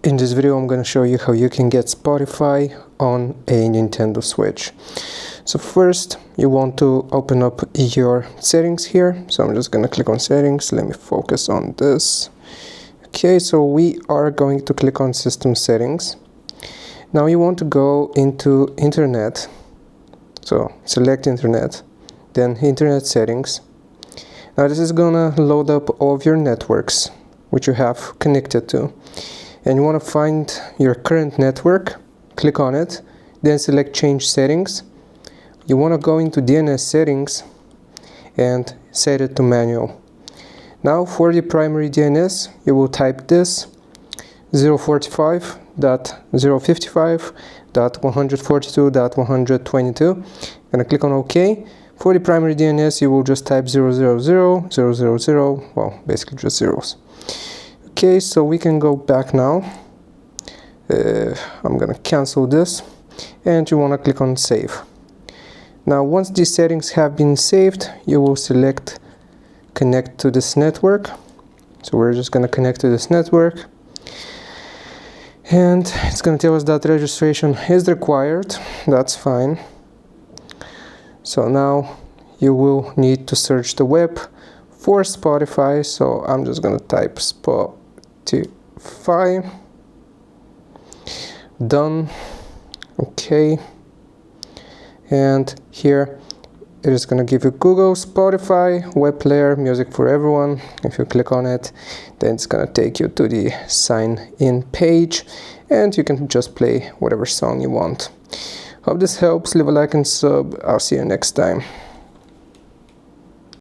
In this video I'm going to show you how you can get Spotify on a Nintendo Switch. So first you want to open up your settings here. So I'm just going to click on settings. Let me focus on this. Okay, so we are going to click on system settings. Now you want to go into internet. So select internet, then internet settings. Now this is going to load up all of your networks which you have connected to. And you want to find your current network, click on it, then select change settings. You want to go into DNS settings and set it to manual. Now for the primary DNS, you will type this 045.055.142.122. Gonna click on OK. For the primary DNS, you will just type 000, well, basically just zeros. Okay, so we can go back now. I'm gonna cancel this, and you want to click on save. Now once these settings have been saved, you will select connect to this network. So we're just gonna connect to this network, and it's gonna tell us that registration is required. That's fine. So now you will need to search the web for Spotify. So I'm just gonna type Spotify. Done. Okay, and here it is going to give you Google, Spotify, web player, music for everyone. If you click on it, then it's going to take you to the sign in page, and you can just play whatever song you want. Hope this helps. Leave a like and sub. I'll see you next time.